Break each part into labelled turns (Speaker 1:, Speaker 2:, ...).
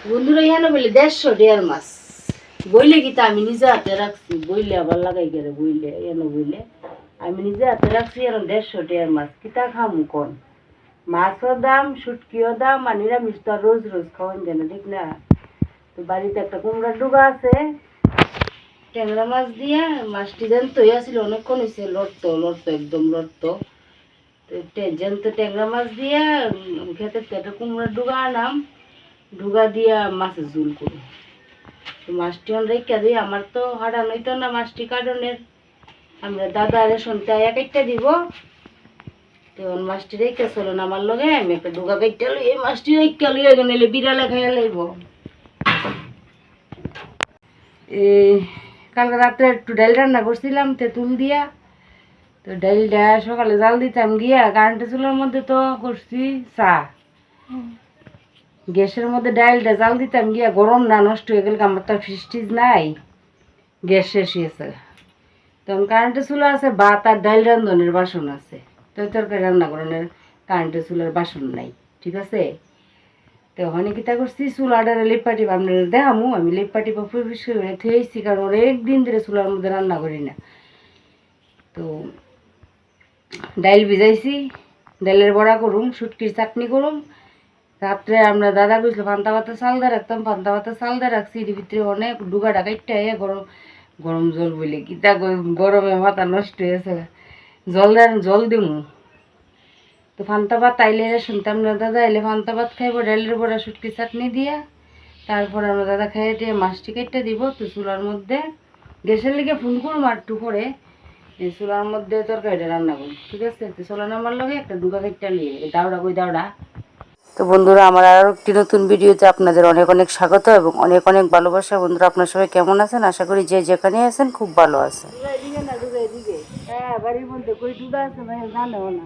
Speaker 1: বন্ধুরা এখানে বলে 150 মাছ বইলে কি তা আমি নিজে হাতে রাখছি, বইলে আবার লাগাই গেলে বইলে এনে বইলে আমি নিজে হাতে রাখছি। এখন 150 মাছ কিতা খামু কোন? মাছও দাম, শুটকিও দাম, আর নিরামিষ তো আর রোজ রোজ খাওয়ান যায় না, ঠিক না? তো বাড়িতে একটা কুমড়ার ডুগা আছে, ট্যাংরা মাছ দিয়ে মাছটি জ্যান্ত হইয়াছিল, অনেকক্ষণ হয়েছে, লড়তো লড়তো একদম লড়তো। তো জ্যান্ত ট্যাংরা মাছ দিয়ে খেতে একটা কুমড়ার ডুগা আনাম, ডুগা দিয়া মাছের ঝুল করি। তো মাছটি রেখা দিই, আমার তো হাড়া নইতো না মাছটি কাটনের, আমরা দাদা রেশন চাইয়া কেটে দিব। তো মাছটি রেখে চলো না আমার লগে, আমি একটা ডুগা কেটে লই, এই মাছটি রেখা লইয়া গেলে বিড়ালে খাইয়া লাইব। এই কালকে রাত্রে একটু ডাল রান্না করছিলাম তেঁতুল দিয়া, তো ডালটা সকালে জাল দিতাম গিয়া কারেন্টের চুলার মধ্যে তো করছি চা, গ্যাসের মধ্যে ডালটা জাল দিতাম গিয়া গরম না নষ্ট হয়ে গেল, আমার তো ফ্রিজ টিজ নাই, গ্যাস শেষ হয়েছে। তখন কারেন্টের চুলা আছে, ভাত আর ডাল রান্ধনের বাসন আছে, তো তরকারি রান্না করানোর কারেন্টের চুলার বাসন নাই, ঠিক আছে? তো ওখানে কিতা করছি, চুলাটারে লেপাটি আপনার দেখামু, আমি লেপাটি বা পরিষ্কার করে থুয়েছি, কারণ অনেকদিন ধরে চুলার মধ্যে রান্না করি না। তো ডাইল ভিজাইছি, ডাইলের বড়া করুম, শুটকির চাটনি করুম। রাত্রে আমরা দাদা কইছিল পান্তা ভাতের চাল দিয়ে রাখতাম, পান্তা ভাতের চাল দিয়ে রাখছি, এর ভিতরে অনেক ডুগা ডাকাইটা গরম গরম জল বলে কিতা গরমে মাথা নষ্ট হয়েছে, জল দিমু। তো পান্তা ভাত আইলে শুনতাম না দাদা এলে পান্তা ভাত খাইব ডাইলের বড়া শুটকির চাটনি দিয়া, তারপর আমরা দাদা খাইয়ে দিয়ে মাছটি কেটে দিব। তো চুলার মধ্যে গ্যাসের লিগে ফোন করুম আর একটু পরে, এই চুলার মধ্যে তরকারিটা রান্না করি, ঠিক আছে? তো চলো আমার লগে একটা ডুগা কেটে লিয়ে দাওড়া কই দাওড়া। তো বন্ধুরা, আমার আরও একটি নতুন ভিডিওতে আপনাদের অনেক অনেক স্বাগত এবং অনেক অনেক ভালোবাসা। বন্ধুরা, আপনার সবাই কেমন আছেন? আশা করি যে যেখানে আছেন খুব ভালো আছেন। হ্যাঁ, বাড়ির মধ্যে কই ডুগা আছে ভাই জানেও না,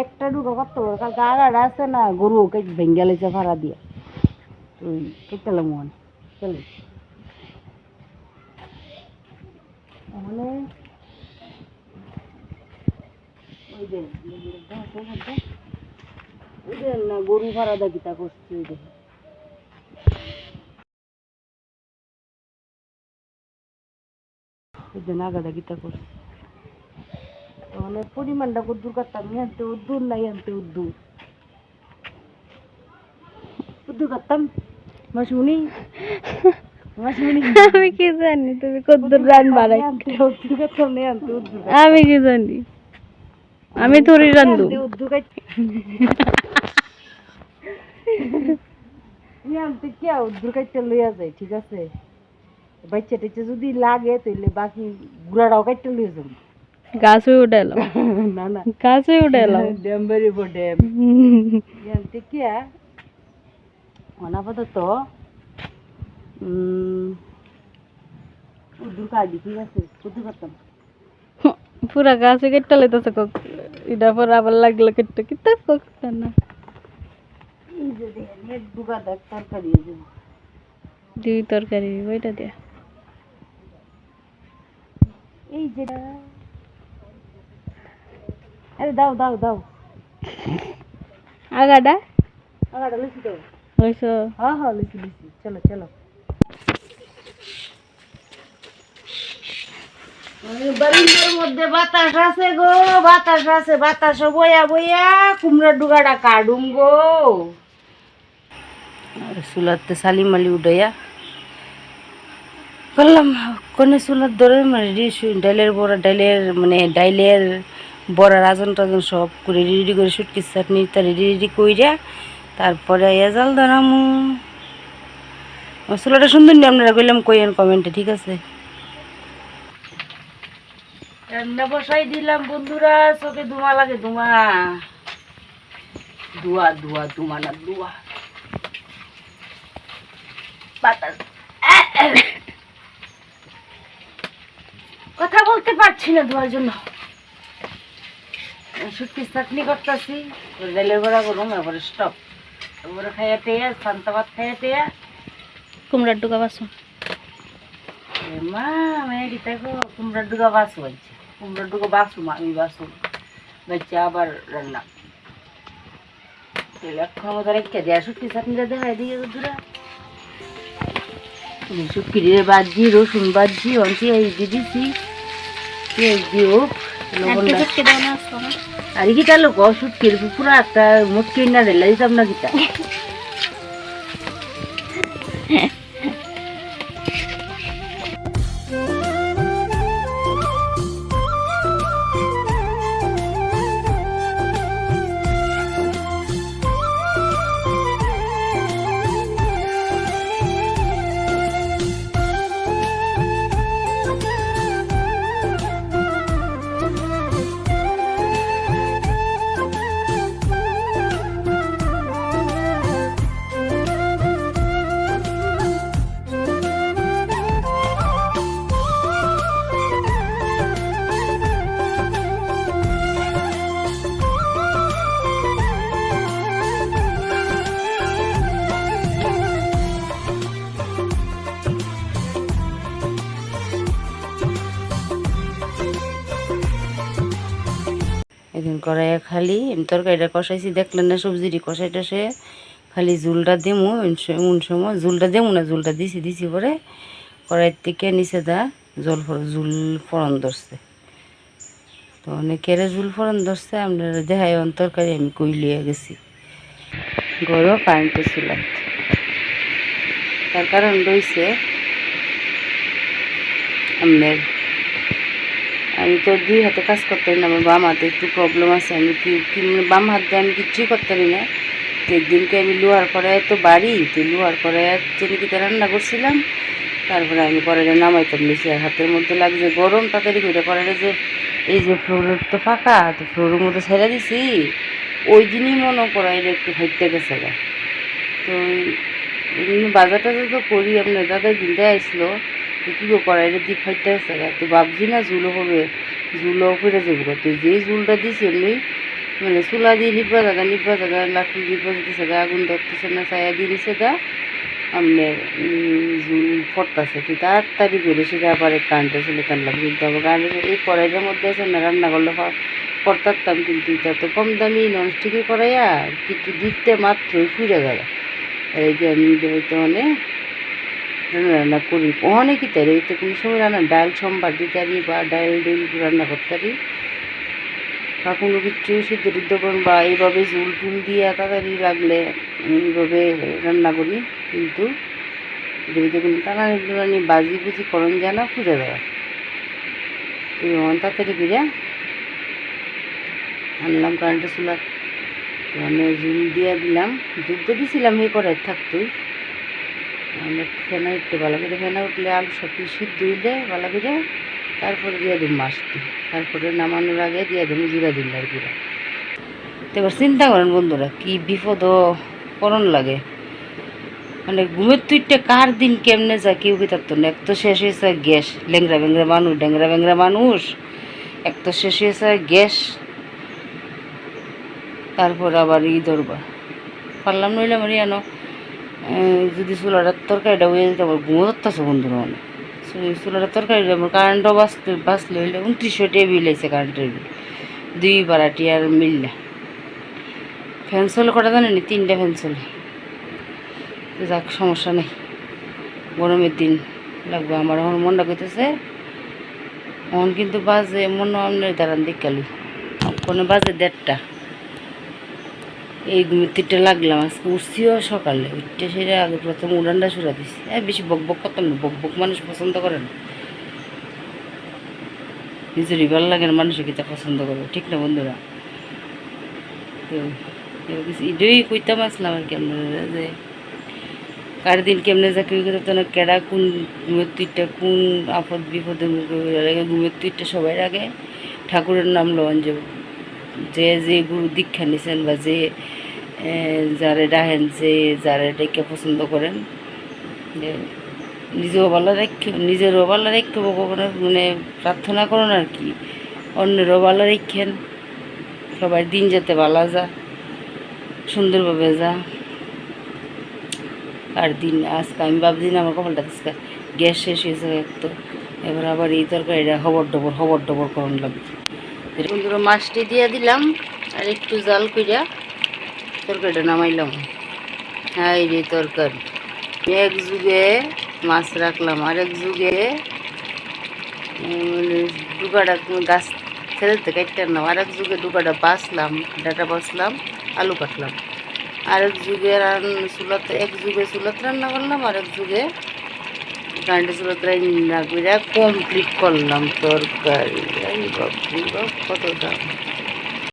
Speaker 1: একটা ডুগা কত বড়, কালকে আগাটা আছে না, গরু ভেঙ্গে লেছে ভাড়া দিয়ে, তুই কেটেলাম মন চলে মানে ওই যে ওই যে না গরু ভাড়া দা কিতা করছি, ওই যে ওই যে নাগাদা কিতা করছি, মানে পরিমাণটা কদ্দুর করতাম, আনতে উদ্দুর নাই, আনতে উদ্দুর উদ্দুর করতাম মাসুনি মাসুনি।
Speaker 2: আমি কি জানি তুমি কদ্দুর রান বাড়াই,
Speaker 1: উদ্দুর করতাম নেই, আনতে উদ্দুর
Speaker 2: আমি কি জানি, আমি থরি রান্ধু।
Speaker 1: উদ্দুর আনতে কি উদ্দুর কাটতে লইয়া যায়, ঠিক আছে? বাচ্চা টাচ্চা যদি লাগে তাহলে বাকি গুড়াটাও কাটতে লইয়া যাবো।
Speaker 2: গাছ হয়ে উঠে এলাম,
Speaker 1: না না,
Speaker 2: গাছ হয়ে উঠে এলাম।
Speaker 1: ড্যাম বাড়িব ড্যাম আনতে কি অনাপাতত উদ্দুর কাটি, ঠিক আছে? উদ্দুর করতাম
Speaker 2: পুরা গাছ কেটে লাইতেছে কক, এটা পর আবার লাগলো কেটে কিতা কক না।
Speaker 1: এই যে দেখেন এক দুগা দেখ তরকারি,
Speaker 2: দুই তরকারি ওইটা দিয়া
Speaker 1: এই যে আরে দাও দাও দাও
Speaker 2: আগাটা
Speaker 1: আগাটা লইছি তো,
Speaker 2: হইছ।
Speaker 1: হ্যাঁ হ্যাঁ লইছি লইছি, চলো চলো। বারিন্দার মধ্যে বাতাস আছে গো, বাতাস আছে, বাতাস বইয়া বইয়া কুমড়ার ডুগাটা কাটুম গো। আর চুলাতে সালি মালি উঠাইয়া করলাম, কোনে চুলার ধরে মানে ডাইলের বড়া, ডাইলের মানে ডাইলের বড়ার আজন টাজন সব করে রেডি করে শুটকির চাটনি তার রেডি কইরা তারপরে জাল ধরামু। চুলাটা সুন্দর নিয়ে আপনারা কইলাম কইয়েন কমেন্টে, ঠিক আছে? রান্না বসাই দিলাম বন্ধুরা, চোখে ধোঁয়া লাগে, ধোঁয়া ধোঁয়া ধোঁয়া ধোঁয়া না ধোঁয়া বাতাস। কথা বলতে পারছি না ধোঁয়ার জন্য। শুটকির চাটনি করতেছি, ডালের বড়া করুন, তারপরে স্টপ, তারপরে খাইয়া টেয়া পান্তা ভাত খাইয়া টেয়া
Speaker 2: কুমড়ার ডুকা বাসন
Speaker 1: মা মেয়েটি দেখো কুমড়ার ডুগা বাসু বাচ্চা, কুমড়ার ডুগা বাসু আমি বাসু বাচ্চা আবার রান্না এখন রেখে দেয়া শুটকি চাটনিটা দেখাই দিয়ে দূরা শুকিয়ে বাজি রসুন বাজি অন্তি এই দিয়ে দিছি পেঁয়াজ দিও আর গীতা লোক শুকিয়ে পুরো একটা মুটকি না রেলা দিতাম না গীতা এখন কড়াইয়ে খালি আমি তরকারিটা কষাইছি দেখলেন না সবজিটি কষাইটা সে খালি ঝুলটা দেমু এমন সময় ঝুলটা দেমু না ঝুলটা দিছি পরে কড়াইয়ের থেকে নিচে দা ঝুল ফোড়ন ধরছে তো অনেকের ঝুল ফোড়ন ধরছে আপনারা দেখাই তরকারি আমি কইলিয়ে গেছি গরম কারেন্টে চুলাত তার কারণ রয়েছে আপনার আমি তো দুই হাতে কাজ করতে পারি না আমার বাম হাতে একটু প্রবলেম আছে আমি কি বাম হাত দিয়ে আমি কিচ্ছুই করতে পারি না তো একদিনকে আমি লোহার কড়াইয়ে তো বাড়ি তো লোহার কড়াইয়ে চিনিকিতে রান্না করছিলাম তারপরে আমি কড়াইটা নামাইতাম নিচে আর হাতের মধ্যে লাগছে গরম তাড়াতাড়ি করে কড়াইটা যে এই যে ফ্লোরের তো ফাঁকা তো ফ্লোরের মধ্যে ছেড়ে দিছি ওই দিনই মনে কড়াইটা একটু ফাইটতে গেছে গা তো বাজার টাজার তো করি আপনার দাদা কিনতে আসলো কী কড়াইটা দিয়ে ফাইটতে গেছে গা তো ভাবছি না ঝুলো হবে ঝুলো ফিরে যাবো তো যেই ঝুলটা দিছি এমনি মানে চুলা দিয়ে নিবা জায়গা লাকড়ি নিবা যেতেছে গা আগুন ধরতেছে না ছায়া দিয়ে দিছে গা আপনার ঝুল পড়তেছে তো তাড়াতাড়ি করে সেটা আবার কারেন্টে চলে টানলাম কিন্তু আবার কারেন্টে এই কড়াইটার মধ্যে আছে না রান্না করলে করতাম কিন্তু এটা তো কম দামি ননস্টিকের কড়াইয়া কিছু দিতে মাত্রই ফুরে গেল এই যে আমি হয়তো অনেক রান্না করি অনেকই তাই তো কোনো সময় রান্না ডাল সম্বার দিতে পারি বা ডাল রান্না করতে পারি বা কোনো কিছু সিদ্ধ টিদ্ধ করুন বা এইভাবে ঝুল টুল দিয়ে তাড়াতাড়ি লাগলে এইভাবে রান্না করি কিন্তু যদি কোনো টানানি বাজি বুঝি করণ যায় না ফুটে দেওয়া তাড়াতাড়ি করে আনলাম কারেন্টের চুলা মানে ঝুল দিয়ে দিলাম দুধ তো দিয়েছিলাম এই কড়াই থাকতোই ফেনা উঠতে ভালো করে ফেনা উঠলে আলু সব কিছু সিদ্ধ হইলে ভালো করে তারপরে দিয়ে দিই মাছটি তারপরে নামানোর আগে দিয়ে দেবো জিরা দিলার গুঁড়া তো এবার চিন্তা করেন বন্ধুরা কি বিপদ করণ লাগে মানে ঘুমের তুইটা কার দিন কেমনে যায় কেউ কি থাকতো না এক তো শেষ হয়েছে গ্যাস ল্যাংরা ব্যাংরা মানুষ ড্যাংরা ব্যাংরা মানুষ এক তো শেষ হয়েছে গ্যাস তারপর আবার ধরবা পারলাম নইলে আমার জানো যদি চুলাটার তরকারিটা হয়ে যেত আমার ঘুমো ধরতেছে বন্ধুরা মানে চুলাটার তরকারিটা আমার কারেন্টও বাঁচলে হইলে 2900 টাকা বিল হয়েছে কারেন্টের বিল 2 বারাটি আর মিললে ফ্যান চলে কটা জানেন 3টা ফ্যান চলে যাক সমস্যা নেই গরমের দিন লাগবে আমার এখন মনটা করতেছে এখন কিন্তু বাজে মনে আপনার দাঁড়ান দেখালি কোনো বাজে 1:30 এই ঘুমিরটা লাগলাম আজকে উঠছিও সকালে উঠতে সেটা আগে প্রথম উড়ানটা সুরা দিছি বেশি বকবক করতাম না বকবক মানুষ পছন্দ করে না নিজেরই ভালো লাগে না মানুষের কিতা পছন্দ করবে ঠিক না বন্ধুরা তো এটাই কইতাম আসলাম আর কি আপনারা যে কার দিন কেমনে যা কেউ করতো না কেডা কোন ঘুমের তুইটা কোন আপদ বিপদের মুখে ঘুমের তুইটা সবাই আগে ঠাকুরের নাম লন যে যে গুরু দীক্ষা নিছেন বা যে যারে ডাহেন যে যারে ডেকে পছন্দ করেন যে নিজেও ভালো রাখি নিজেরও ভালো রাখতে ভগবানের মানে প্রার্থনা করুন আর কি অন্যেরও ভালো রাখেন সবার দিন যাতে ভালো যা সুন্দরভাবে যা আর দিন আজকে আমি ভাবছি না আমার কপালটা আজকে গ্যাস শেষ হয়েছে একটু এবার আবার এই তরকারিটা হবর ডবর করুন লাগবে বন্ধুরা মাছটি দিয়ে দিলাম আর একটু জাল কইরা তরকারিটা নামাইলাম হাই রে তরকারি এক যুগে মাছ রাখলাম। আরেক যুগে ডুগাটা গাছ খেতে কাটতে না, আরেক যুগে ডুগাটা বাছলাম, ডাটা বাছলাম, আলু কাটলাম। আরেক যুগে চুলাতে, এক যুগে চুলাতে রান্না করলাম, আরেক যুগে কারেন্টের চুলাতে রান্না করে কমপ্লিট করলাম তরকারি। এই বাপ রে বাপ, কত দাম!